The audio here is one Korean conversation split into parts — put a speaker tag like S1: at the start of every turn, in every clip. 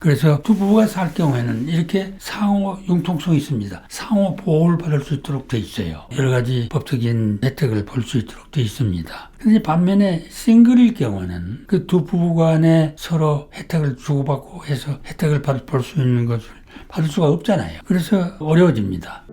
S1: 그래서 두 부부가 살 경우에는 이렇게 상호 융통성이 있습니다. 상호 보호를 받을 수 있도록 돼 있어요. 여러 가지 법적인 혜택을 볼 수 있도록 돼 있습니다. 근데 반면에 싱글일 경우는 그 두 부부 간에 서로 혜택을 주고받고 해서 혜택을 볼 수 있는 것을 받을 수가 없잖아요. 그래서 어려워집니다.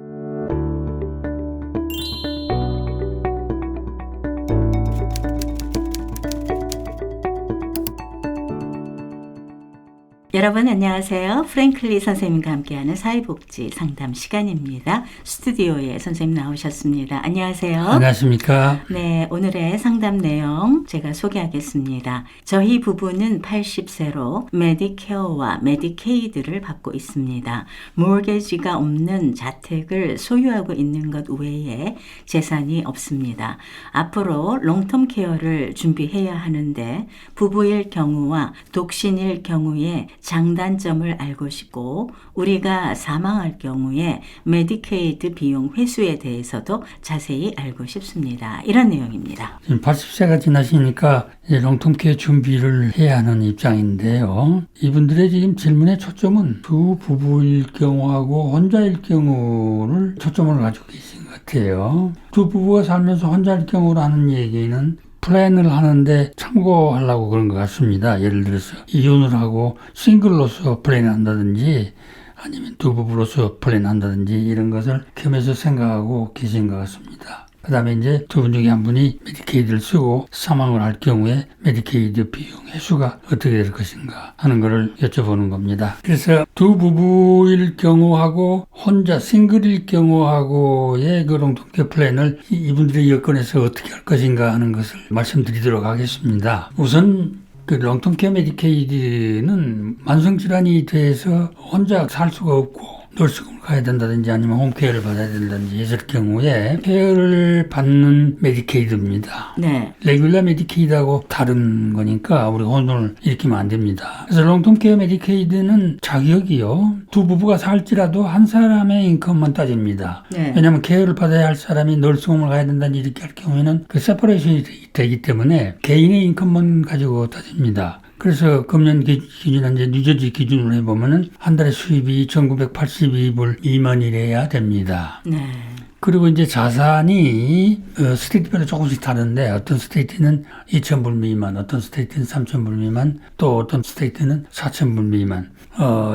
S2: 여러분 안녕하세요. 프랭클리 선생님과 함께하는 사회복지 상담 시간입니다. 스튜디오에 선생님 나오셨습니다. 안녕하세요.
S1: 안녕하십니까?
S2: 네, 오늘의 상담 내용 제가 소개하겠습니다. 저희 부부는 80세로 메디케어와 메디케이드를 받고 있습니다. 모르게지가 없는 자택을 소유하고 있는 것 외에 재산이 없습니다. 앞으로 롱텀 케어를 준비해야 하는데 부부일 경우와 독신일 경우에 장단점을 알고 싶고 우리가 사망할 경우에 메디케이드 비용 회수에 대해서도 자세히 알고 싶습니다. 이런 내용입니다.
S1: 지금 80세가 지나시니까 이제 롱텀케어 준비를 해야 하는 입장인데요. 이분들의 지금 질문의 초점은 두 부부일 경우하고 혼자일 경우를 초점을 가지고 계신 것 같아요. 두 부부가 살면서 혼자일 경우라는 얘기는 플랜을 하는데 참고하려고 그런 것 같습니다. 예를 들어서 이혼을 하고 싱글로서 플랜을 한다든지 아니면 두 부부로서 플랜을 한다든지 이런 것을 겸해서 생각하고 계신 것 같습니다. 그 다음에 이제 두 분 중에 한 분이 메디케이드를 쓰고 사망을 할 경우에 메디케이드 비용 회수가 어떻게 될 것인가 하는 것을 여쭤보는 겁니다. 그래서 두 부부일 경우하고 혼자 싱글일 경우하고의 그 롱텀케어 플랜을 이분들의 여건에서 어떻게 할 것인가 하는 것을 말씀드리도록 하겠습니다. 우선 그 롱텀케어 메디케이드는 만성질환이 돼서 혼자 살 수가 없고 너스홈을 가야 된다든지 아니면 홈케어를 받아야 된다든지 했을 경우에 케어를 받는 메디케이드입니다.
S2: 네.
S1: 레귤러 메디케이드하고 다른 거니까 우리 혼돈을 일으키면 안 됩니다. 그래서 롱텀케어 메디케이드는 자격이요. 두 부부가 살지라도 한 사람의 인컴만 따집니다.
S2: 네.
S1: 왜냐하면 케어를 받아야 할 사람이 너스홈을 가야 된다든지 이렇게 할 경우에는 그 세퍼레이션이 되기 때문에 개인의 인컴만 가지고 따집니다. 그래서 금년 기준, 이제 뉴저지 기준으로 해보면은 한 달에 수입이 1982불 미만이래야 됩니다.
S2: 네.
S1: 그리고 이제 자산이 스테이트별로 조금씩 다른데 어떤 스테이트는 2,000불 미만, 어떤 스테이트는 3,000불 미만, 또 어떤 스테이트는 4,000불 미만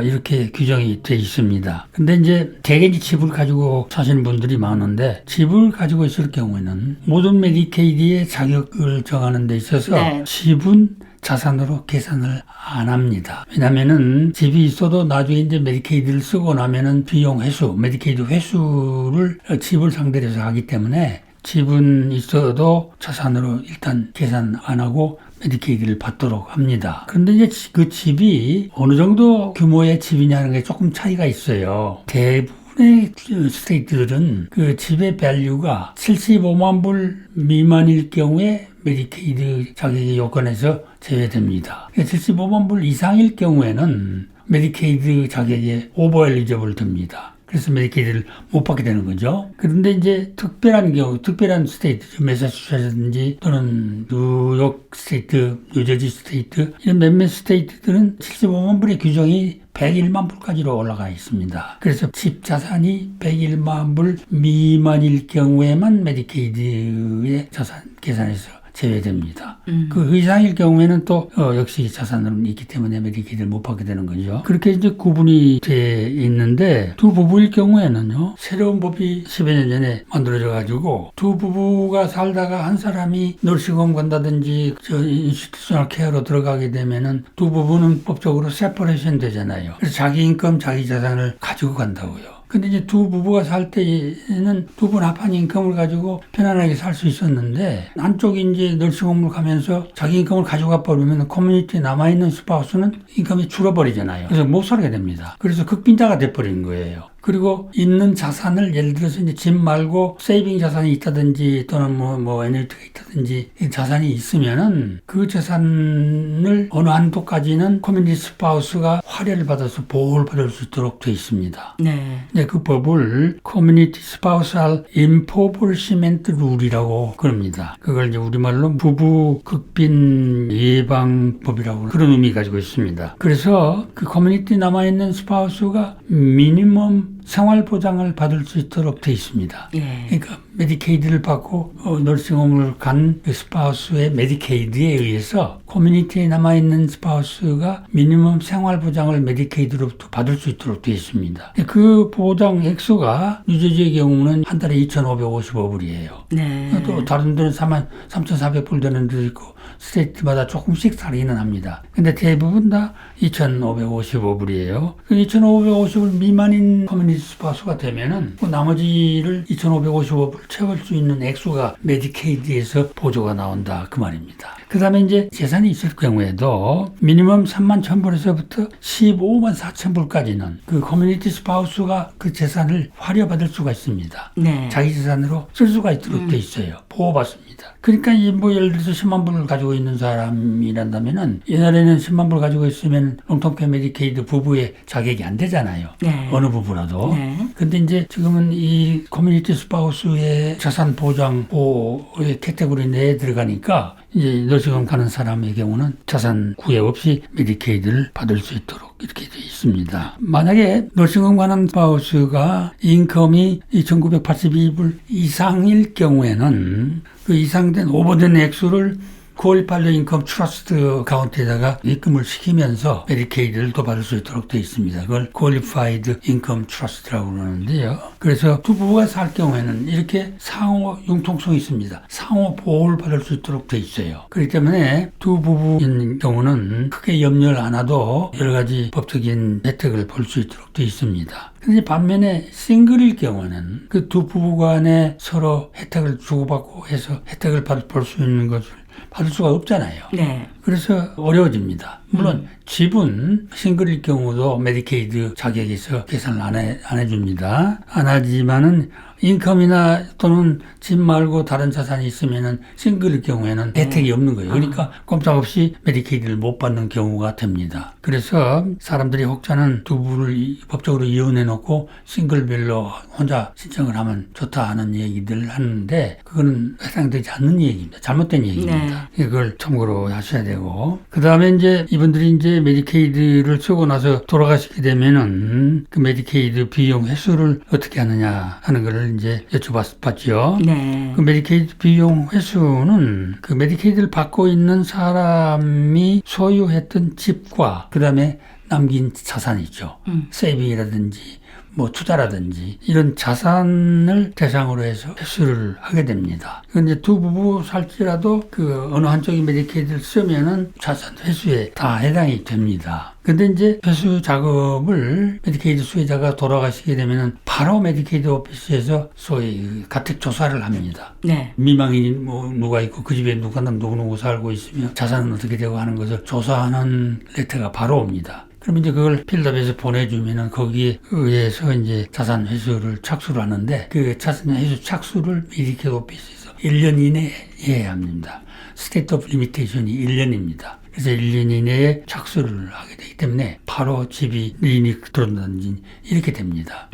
S1: 이렇게 규정이 돼 있습니다. 근데 이제 대개 이제 집을 가지고 사시는 분들이 많은데 집을 가지고 있을 경우에는 모든 메디케이드의 자격을 정하는 데 있어서
S2: 네.
S1: 집은 자산으로 계산을 안 합니다. 왜냐면은 집이 있어도 나중에 이제 메디케이드를 쓰고 나면은 비용 회수, 메디케이드 회수를 집을 상대로 해서 하기 때문에 집은 있어도 자산으로 일단 계산 안 하고 메디케이드를 받도록 합니다. 그런데 이제 그 집이 어느 정도 규모의 집이냐는 게 조금 차이가 있어요. 대부분의 스테이트들은 그 집의 밸류가 75만 불 미만일 경우에 메디케이드 자격의 요건에서 제외됩니다. 75만 불 이상일 경우에는 메디케이드 자격에 오버 엘리저블 됩니다. 그래서 메디케이드를 못 받게 되는 거죠. 그런데 이제 특별한 경우, 특별한 스테이트, 매사추세츠든지 또는 뉴욕 스테이트, 뉴저지 스테이트 이런 몇몇 스테이트들은 75만 불의 규정이 101만 불까지로 올라가 있습니다. 그래서 집 자산이 101만 불 미만일 경우에만 메디케이드의 자산 계산에서 제외됩니다. 그 이상일 경우에는 또 역시 자산은 있기 때문에 메디케이드를 못 받게 되는 거죠. 그렇게 이제 구분이 돼 있는데 두 부부일 경우에는요. 새로운 법이 10여 년 전에 만들어져 가지고 두 부부가 살다가 한 사람이 너싱홈 간다든지 인스티튜셔널 케어로 들어가게 되면은 두 부부는 법적으로 세퍼레이션 되잖아요. 그래서 자기 인컴, 자기 자산을 가지고 간다고요. 근데 이제 두 부부가 살 때는 두 분 합한 인컴을 가지고 편안하게 살 수 있었는데 한쪽이 이제 너싱홈을 가면서 자기 인컴을 가져가 버리면 커뮤니티에 남아있는 스파우스는 인컴이 줄어버리잖아요. 그래서 못 살게 됩니다. 그래서 극빈자가 돼버린 거예요. 그리고 있는 자산을 예를 들어서 이제 집 말고 세이빙 자산이 있다든지 또는 뭐 에너지가 있다든지 자산이 있으면은 그 자산을 어느 한도까지는 커뮤니티 스파우스가 할애를 받아서 보호를 받을 수 있도록 돼 있습니다.
S2: 네.
S1: 근데 그 법을 Community Spousal Impoverishment Rule이라고 그럽니다. 그걸 이제 우리말로 부부 극빈 예방법이라고 그런 의미 가지고 있습니다. 그래서 그 커뮤니티 남아있는 스파우스가 미니멈 생활 보장을 받을 수 있도록 돼 있습니다.
S2: 예.
S1: 그러니까 메디케이드를 받고 너싱홈을 간 그 스파우스의 메디케이드에 의해서 커뮤니티에 남아있는 스파우스가 미니멈 생활 보장을 메디케이드로부터 받을 수 있도록 돼 있습니다. 그 보장 액수가 뉴저지의 경우는 한 달에 2,555불이에요.
S2: 네.
S1: 또 다른 데는 33,400불 되는 데도 있고 스테이트마다 조금씩 차이는 합니다. 근데 대부분 다 2,555불이에요. 그 2,555불 미만인 커뮤니티 스파우스가 되면은 그 나머지를 2,555불 채울 수 있는 액수가 메디케이드에서 보조가 나온다 그 말입니다. 그 다음에 이제 재산이 있을 경우에도 미니멈 31,000불에서부터 154,000불까지는 그 커뮤니티 스파우스가 그 재산을 활용받을 수가 있습니다.
S2: 네.
S1: 자기 재산으로 쓸 수가 있도록 돼 있어요. 보호받습니다. 그러니까 뭐 예를 들어서 10만 불을 가지고 있는 사람이란다면은 옛날에는 10만 불 가지고 있으면 롱텀케어 메디케이드 부부의 자격이 안 되잖아요.
S2: 네.
S1: 어느 부부라도.
S2: 네.
S1: 근데 이제 지금은 이 커뮤니티 스파우스의 자산 보장 보호의 캐테고리 내에 들어가니까 이제 너싱홈 가는 사람의 경우는 자산 구애 없이 메디케이드를 받을 수 있도록 이렇게 되어 있습니다. 만약에 너싱홈 가는 스파우스가 인컴이 2,982불 이상일 경우에는 그 이상된 오버된 액수를 퀄리파이드 인컴 트러스트 카운트에다가 입금을 시키면서 메디케이드를 또 받을 수 있도록 되어 있습니다. 그걸 퀄리파이드 인컴 트러스트라고 그러는데요. 그래서 두 부부가 살 경우에는 이렇게 상호 융통성이 있습니다. 상호 보호를 받을 수 있도록 되어 있어요. 그렇기 때문에 두 부부인 경우는 크게 염려를 안 해도 여러 가지 법적인 혜택을 볼 수 있도록 되어 있습니다. 근데 반면에 싱글일 경우는 그 두 부부 간에 서로 혜택을 주고받고 해서 혜택을 볼 수 있는 것을 받을 수가 없잖아요.
S2: 네.
S1: 그래서 어려워집니다. 물론 집은 싱글일 경우도 메디케이드 자격에서 계산을 안 해줍니다. 안 하지만은 인컴이나 또는 집 말고 다른 자산이 있으면은 싱글일 경우에는 혜택이 없는 거예요. 그러니까 꼼짝없이 메디케이드를 못 받는 경우가 됩니다. 그래서 사람들이 혹자는 두 부부를 법적으로 이혼해 놓고 싱글별로 혼자 신청을 하면 좋다 하는 얘기들 하는데 그거는 해당되지 않는 얘기입니다. 잘못된 얘기입니다.
S2: 네.
S1: 이걸 참고로 하셔야 되고 그 다음에 이제 이분들이 이제 메디케이드를 쓰고 나서 돌아가시게 되면은 그 메디케이드 비용 회수를 어떻게 하느냐 하는 거를 이제 여쭤봤죠.
S2: 네.
S1: 그 메디케이드 비용 회수는 그 메디케이드를 받고 있는 사람이 소유했던 집과 그 다음에 남긴 자산이죠. 세이빙이라든지 뭐 투자라든지 이런 자산을 대상으로 해서 회수를 하게 됩니다. 그런데 두 부부 살지라도 그 어느 한쪽이 메디케이드를 쓰면은 자산 회수에 다 해당이 됩니다. 근데 이제 회수 작업을 메디케이드 수혜자가 돌아가시게 되면은 바로 메디케이드 오피스에서 소위 가택 조사를 합니다.
S2: 네.
S1: 미망인이 뭐 누가 있고 그 집에 누구 살고 있으면 자산은 어떻게 되고 하는 것을 조사하는 레터가 바로 옵니다. 그럼 이제 그걸 필드업에서 보내주면은 거기에 의해서 이제 자산 회수를 착수를 하는데 그 자산 회수 착수를 메디케이드 오피스에서 1년 이내에 해야 합니다. 스테이트 오브 리미테이션이 1년입니다. 그래서 1년 이내에 착수를 하게 되기 때문에 바로 집이 리인이 들어온다든지 이렇게 됩니다.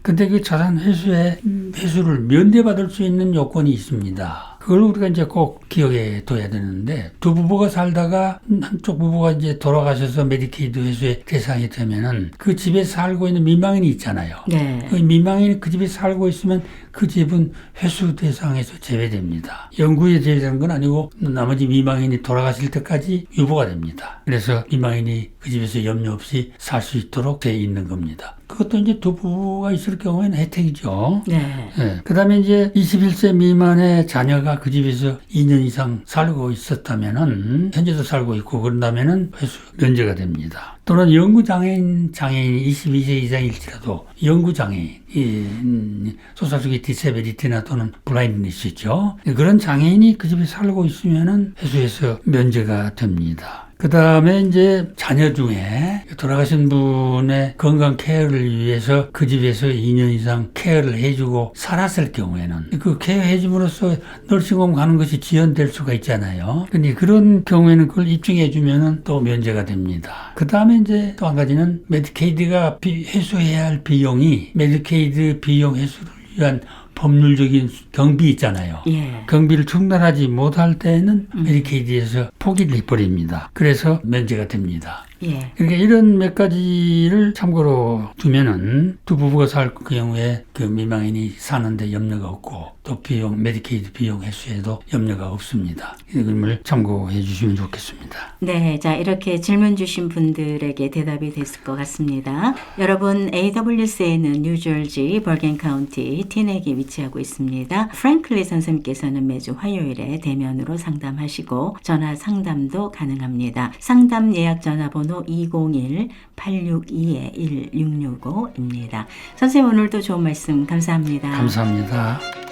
S1: 근데 그 자산 회수를 면제받을 수 있는 요건이 있습니다. 그걸 우리가 이제 꼭 기억해 둬야 되는데 두 부부가 살다가 한쪽 부부가 이제 돌아가셔서 메디케이드 회수의 대상이 되면은 그 집에 살고 있는 미망인이 있잖아요.
S2: 네.
S1: 그 미망인이 그 집에 살고 있으면 그 집은 회수 대상에서 제외됩니다. 영구에 제외되는 건 아니고 나머지 미망인이 돌아가실 때까지 유보가 됩니다. 그래서 미망인이 그 집에서 염려 없이 살 수 있도록 돼 있는 겁니다. 그것도 이제 두 부부가 있을 경우에는 혜택이죠.
S2: 네.
S1: 네. 그 다음에 이제 21세 미만의 자녀가 그 집에서 2년 이상 살고 있었다면은, 현재도 살고 있고, 그런다면은 회수 면제가 됩니다. 또는 영구장애인이 22세 이상일지라도 영구장애인, 소사수기 디세빌리티나 또는 블라인드니스죠. 그런 장애인이 그 집에 살고 있으면은 회수에서 면제가 됩니다. 그 다음에 이제 자녀 중에 돌아가신 분의 건강 케어를 위해서 그 집에서 2년 이상 케어를 해주고 살았을 경우에는 그 케어 해줌으로써 널싱홈 가는 것이 지연될 수가 있잖아요. 근데 그런 경우에는 그걸 입증해주면은 또 면제가 됩니다. 그 다음에 이제 또 한 가지는 메디케이드가 회수해야 할 비용이 메디케이드 비용 회수를 위한 법률적인 경비 있잖아요.
S2: 예.
S1: 경비를 충당하지 못할 때는 메디케이드에서 포기를 해버립니다. 그래서 면제가 됩니다.
S2: 예.
S1: 그러니까 이런 몇 가지를 참고로 두면은 두 부부가 살 경우에 그 미망인이 사는데 염려가 없고 또 비용, 메디케이드 비용 회수에도 염려가 없습니다. 이걸 참고해 주시면 좋겠습니다.
S2: 네, 자 이렇게 질문 주신 분들에게 대답이 됐을 것 같습니다. 여러분, AWS에는 뉴저지 버겐 카운티 티넥이 위치하고 있습니다. 프랭클리 선생님께서는 매주 화요일에 대면으로 상담하시고 전화 상담도 가능합니다. 상담 예약 전화번호 201-862-1665입니다. 선생님 오늘도 좋은 말씀 감사합니다.
S1: 감사합니다.